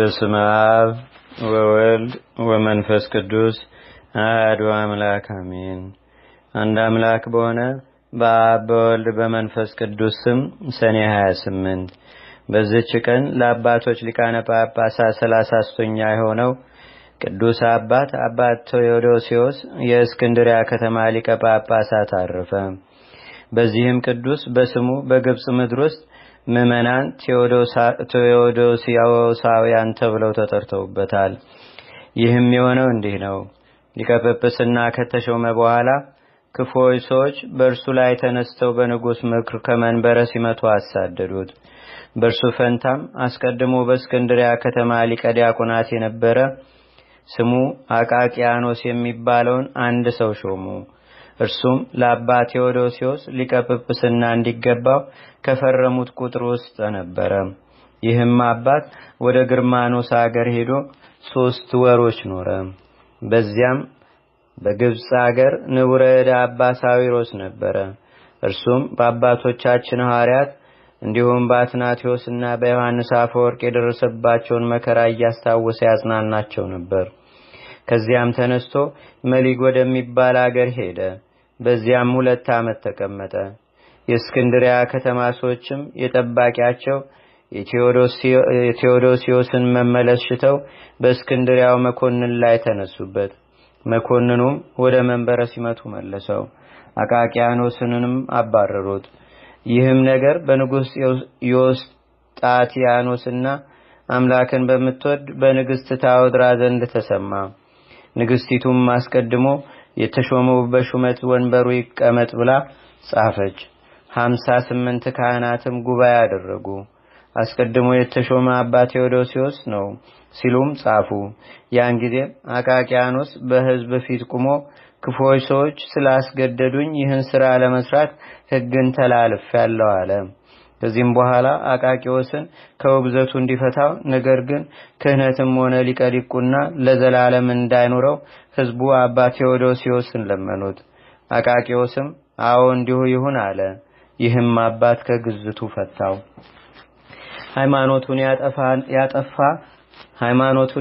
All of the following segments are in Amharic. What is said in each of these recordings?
በስመ አብ ወወልድ ወመንፈስ ቅዱስ አሐዱ አምላክ አሜን። አንድ አምላክ በሆነ በአብ በወልድ በመንፈስ ቅዱስ ስም ሰኔ 28 በዚህች ቀን ለአባቶች ሊቃነ ጳጳሳት 33ኛ የሆነው ቅዱስ አባት አባ ቴዎዶስዮስ የእስክንድርያ ከተማ ሊቀ ጳጳሳት አረፈ። በዚህም ቅዱስ በስሙ በግብጽ ምድር ውስጥ ምዕመናን ቴዎዶስያውያን ተብለው ተጠርተውበታል። ይህም የሆነው እንዲህ ነው። ሊቀ ጵጵስና ከተሾመ በኋላ ክፉዎች ሰዎች በእርሱ ላይ ተነስተው በንጉሥ ምክር ከመንበረ ሲመቱ አሳደዱት። በእርሱ ፈንታም አስቀድሞ በእስክንድርያ ከተማ ሊቀ ዲያቆናት የነበረ ስሙ አቃቂያኖስ የሚባለውን አንድ ሰው ሾሙ። እርሱም ለአባ ቴዎዶስዮስ ሊቀ ጵጵስና እንዲገባው ከፈረሙት ቁጥር ውስጥ ነበረ። ይህም አባት ወደ ግርማኖስ አገር ሄዶ 3 ወሮች ኖረ። በዚያም በግብጽ አገር ንቡረ እድ አባ ሳዊሮስ ነበረ። እርሱም በአባቶቻችን ሐዋርያት እንዲሁም በአትናቴዎስና በዮሐንስ አፈወርቅ የደረሰባቸውን መከራ እያስታወሰ ያጽናናቸው ነበር። ከዚያም ተነስቶ መሊግ ወደሚባል አገር ሄደ። በዚያም 2 ዓመት ተቀመጠ። የእስክንድርያ ከተማ ሰዎችም የጠባቂያቸው የቴዎዶስዮስን መመለስ ሽተው በእስክንድርያው መኮንን ላይ ተነሱበት። መኮንኑም ወደ መንበረ ሲመቱ መለሰው። አቃቂያኖስንም አባረሩት። ይህም ነገር በንጉሥ ዮስጣቲያኖስና አምላክን በምትወድ በንግሥት ታወድራ ዘንድ ተሰማ። ንግሥቲቱም አስቀድሞ የተሾመው በሹመት ወንበሩ ይቀመጥ ብላ ጻፈች። 58 ካህናትም ጉባኤ አደረጉ። አስቀድሞ የተሾመ አባ ቴዎዶስዮስ ነው ሲሉም ጻፉ። ያን ጊዜ አቃቂያኖስ በሕዝብ ፊት ቆሞ ክፉዎች ሰዎች ስላስገደዱኝ ይህን ሥራ ለመስራት ሕግን ተላልፌአለሁ አለ። ከዚህም በኋላ አቃቂዎስን ከውግዘቱ እንዲፈታው፣ ነገር ግን ክህነትም ሆነ ሊቀ ዲቁና ለዘላለም እንዳይኖረው ሕዝቡ አባ ቴዎዶስዮስን ለመኑት። አቃቂዎስም አዎ እንዲሁ ይሁን አለ። ይህም አባት ከግዝቱ ፈታው። ሃይማኖቱን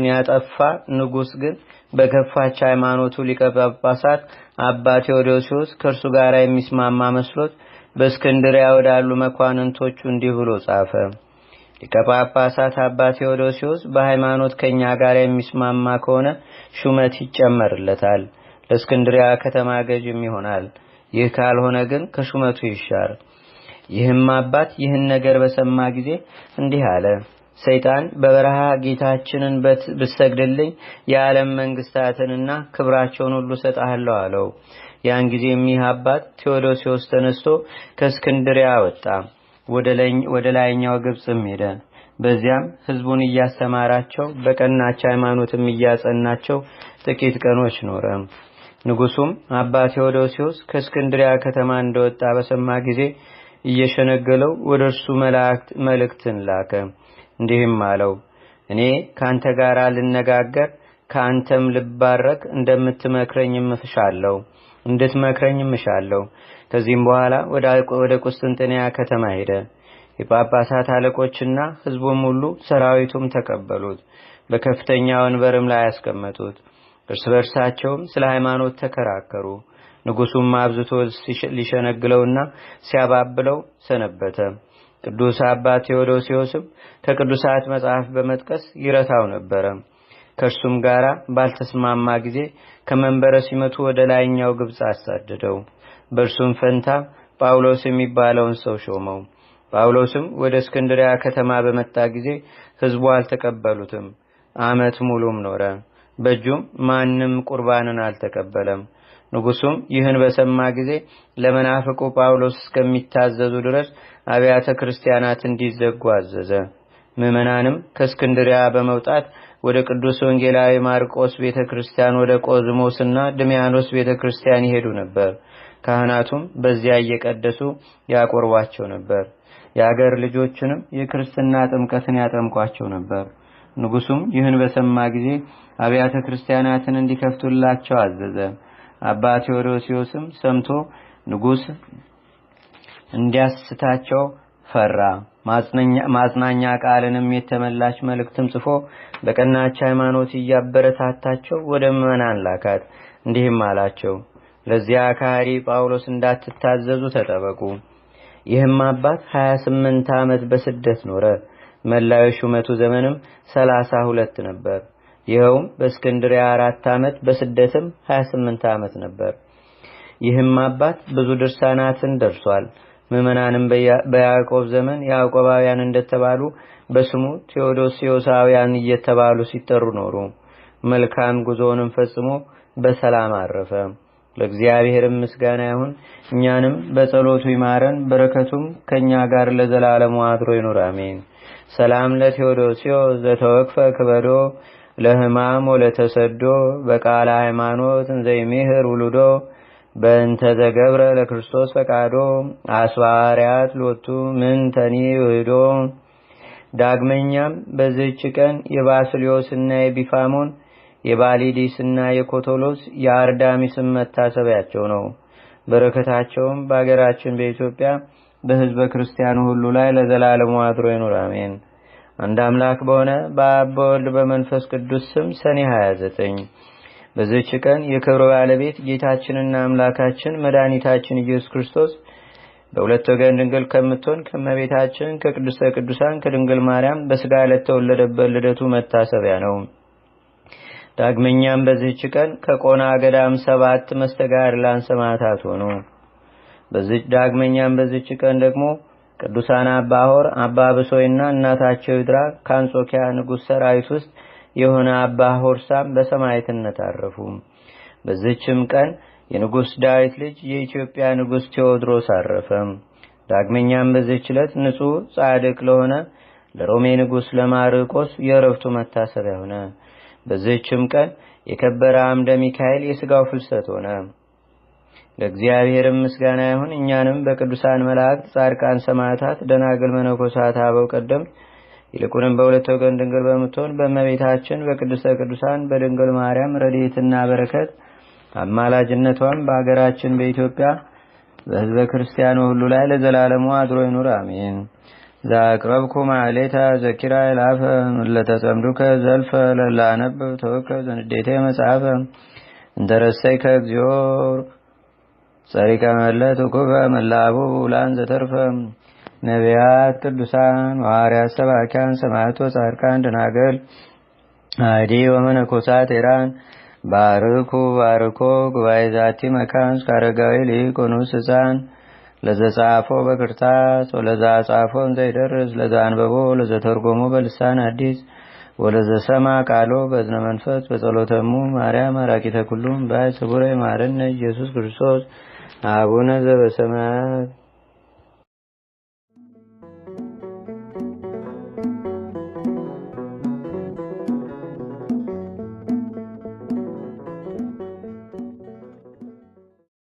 ያጠፋ ንጉሥ ግን በከፋች ሃይማኖቱ ሊቀ ጳጳሳት አባ ቴዎዶስዮስ ከእርሱ ጋር የሚስማማ መስሎት በእስክንድርያ ወዳሉ መኳንንቶቹ እንዲህ ብሎ ጻፈ። ሊቀ ጳጳሳት አባ ቴዎዶስዮስ በሃይማኖት ከኛ ጋር የሚስማማ ከሆነ ሹመት ይጨመርለታል፣ ለእስክንድርያ ከተማ ገዥም ይሆናል። ይህ ካልሆነ ግን ከሹመቱ ይሻር። ይህም አባት ይህን ነገር በሰማ ጊዜ እንዲህ አለ። ሰይጣን በበረሃ ጌታችንን ብትሰግድልኝ የዓለም መንግስታትንና ክብራቸውን ሁሉ ሰጣለሁ አለው። ያን ጊዜ ይህ አባት ቴዎዶስዮስ ተነስቶ ከእስክንድርያ ወጣ። ወደ ላይኛው ግብጽም ሄደ። በዚያም ሕዝቡን እያስተማራቸው በቀናች ሃይማኖትም እያጸናቸው ጥቂት ቀኖች ኖረ። ንጉሱም አባ ቴዎዶስዮስ ከእስክንድርያ ከተማ እንደወጣ በሰማ ጊዜ እየሸነገለው ወደ እርሱ መልእክትን ላከ። እንዲህም አለው፣ እኔ ካንተ ጋር ልነጋገር ከአንተም ልባረክ እንድትመክረኝም እሻለሁ። ከዚህም በኋላ ወደ ቁስጥንጥንያ ከተማ ሄደ። የጳጳሳት አለቆችና ሕዝቡም ሁሉ ሰራዊቱም ተቀበሉት። በከፍተኛ ወንበርም ላይ ያስቀመጡት። እርስ በርሳቸውም ስለ ሃይማኖት ተከራከሩ። ንጉሱም አብዝቶ ሊሸነግለውና ሲያባብለው ሰነበተ። ቅዱስ አባ ቴዎዶስዮስም ከቅዱሳት መጽሐፍ በመጥቀስ ይረታው ነበረ። ከእርሱም ጋር ባልተስማማ ጊዜ ከመንበረ ሲመቱ ወደ ላይኛው ግብጽ አሳደደው። በእርሱም ፈንታ ጳውሎስ የሚባለውን ሰው ሾመው። ጳውሎስም ወደ እስክንድርያ ከተማ በመጣ ጊዜ ሕዝቡ አልተቀበሉትም። ዓመት ሙሉም ኖረ። በእጁም ማንም ቁርባንን አልተቀበለም። ንጉሱም ይህን በሰማ ጊዜ ለመናፍቁ ጳውሎስ እስከሚታዘዙ ድረስ አብያተ ክርስቲያናት እንዲዘጉ አዘዘ። ምዕመናንም ከእስክንድርያ በመውጣት ወደ ቅዱስ ወንጌላዊ ማርቆስ ቤተክርስቲያን፣ ወደ ቆዝሞስና ድሚያኖስ ቤተክርስቲያን ይሄዱ ነበር። ካህናቱም በዚያ እየቀደሱ ያቆርቧቸው ነበር። የአገር ልጆችንም የክርስትና ጥምቀትን ያጠምቋቸው ነበር። ንጉሱም ይህን በሰማ ጊዜ አብያተ ክርስቲያናትን እንዲከፍቱላቸው አዘዘ። አባ ቴዎዶስዮስም ሰምቶ ንጉስ እንዲያስታቸው ፈራ። ማጽናኛ ቃልንም የተመላች መልእክትም ጽፎ በቀናች ሃይማኖት እያበረታታቸው ወደ ምዕመናን ላካት። እንዲህም አላቸው፣ ለዚያ ከሃዲ ጳውሎስ እንዳትታዘዙ ተጠበቁ። ይህም አባት 28 ዓመት በስደት ኖረ። መላው ሹመቱ ዘመንም 32 ነበር። ይኸውም በእስክንድርያ 4 ዓመት በስደትም 28 ዓመት ነበር። ይህም አባት ብዙ ድርሳናትን ደርሷል። ምዕመናንም በያዕቆብ ዘመን ያዕቆባውያን እንደተባሉ በስሙ ቴዎዶሲዮሳውያን እየተባሉ ሲጠሩ ኖሩ። መልካም ጉዞውንም ፈጽሞ በሰላም አረፈ። ለእግዚአብሔርም ምስጋና ይሁን። እኛንም በጸሎቱ ይማረን፣ በረከቱም ከኛ ጋር ለዘላለሙ አድሮ ይኑር፣ አሜን። ሰላም ለቴዎዶሲዮስ ዘተወክፈ ክበዶ ለሕማም ወለተሰዶ በቃለ ሃይማኖት እንዘይሜህር ውሉዶ በእንተ ዘገብረ ለክርስቶስ ፈቃዶ አስዋርያት ሎቱ ምን ተኒ ውህዶ። ዳግመኛም በዚህች ቀን የባስልዮስና የቢፋሞን የባሊዲስና የኮቶሎስ የአርዳሚስም መታሰቢያቸው ነው። በረከታቸውም በአገራችን በኢትዮጵያ በሕዝበ ክርስቲያኑ ሁሉ ላይ ለዘላለሙ አድሮ ይኑር፣ አሜን። አንድ አምላክ በሆነ በአብ በወልድ በመንፈስ ቅዱስ ስም ሰኔ 29 በዚህች ቀን የክብር ባለቤት ጌታችንና አምላካችን መድኃኒታችን ኢየሱስ ክርስቶስ በሁለት ወገን ድንግል ከምትሆን ከእመቤታችን ከቅድስተ ቅዱሳን ከድንግል ማርያም በሥጋ ለተወለደበት ልደቱ መታሰቢያ ነው። ዳግመኛም በዚህች ቀን ከቆና ገዳም 7 መስተጋድላን ሰማዕታት ሆኑ። ዳግመኛም በዚህች ቀን ደግሞ ቅዱሳን አባ ሆር፣ አባ ብሶይና እናታቸው ይድራ ከአንጾኪያ ንጉሥ ሰራዊት ውስጥ የሆነ አባ ሆርሳም በሰማዕትነት አረፉ። በዚህችም ቀን የንጉሥ ዳዊት ልጅ የኢትዮጵያ ንጉሥ ቴዎድሮስ አረፈ። ዳግመኛም በዚህች ዕለት ንጹሕ ጻድቅ ለሆነ ለሮሜ ንጉሥ ለማርቆስ የዕረፍቱ መታሰቢያ ሆነ። በዚህችም ቀን የከበረ አምደ ሚካኤል የሥጋው ፍልሰት ሆነ። ለእግዚአብሔርም ምስጋና ይሁን። እኛንም በቅዱሳን መላእክት፣ ጻድቃን፣ ሰማዕታት፣ ደናግል፣ መነኮሳት፣ አበው ቀደምት ይልቁንም በሁለት ወገን ድንግል በምትሆን በእመቤታችን በቅድስተ ቅዱሳን በድንግል ማርያም ረድኤትና በረከት አማላጅነቷም በአገራችን በኢትዮጵያ በሕዝበ ክርስቲያኑ ሁሉ ላይ ለዘላለሙ አድሮ ይኑር፣ አሜን። ዛቅረብኩ ማዕሌታ ዘኪራ ይላፈ ለተጸምዱከ ዘልፈ ለላነብ ተወከ ዘንዴቴ መጽሐፈ እንተረሰይከ እግዚኦ ጸሪቀ መለት ውኩፈ መላቡ ውላን ዘተርፈ ነቢያት፣ ቅዱሳን፣ ሐዋርያት፣ ሰባኪያን፣ ሰማዕቶ፣ ጻድቃን፣ ደናገል፣ አዲ ወመነኮሳት ኢራን ባርኩ ባርኮ ጉባኤ ዛቲ መካን እስካረጋዊ ሊቆኑስ ሕፃን ለዘጻፎ በክርታስ ወለዛ ጻፎን ዘይደርስ ለዛ አንበቦ ለዘተርጎሞ በልሳን አዲስ ወለዘሰማ ቃሎ በዝነ መንፈስ በጸሎተሙ ማርያም አራቂተ ኩሉም ባይ ስቡረ ማረነ ኢየሱስ ክርስቶስ አቡነ ዘበሰማያት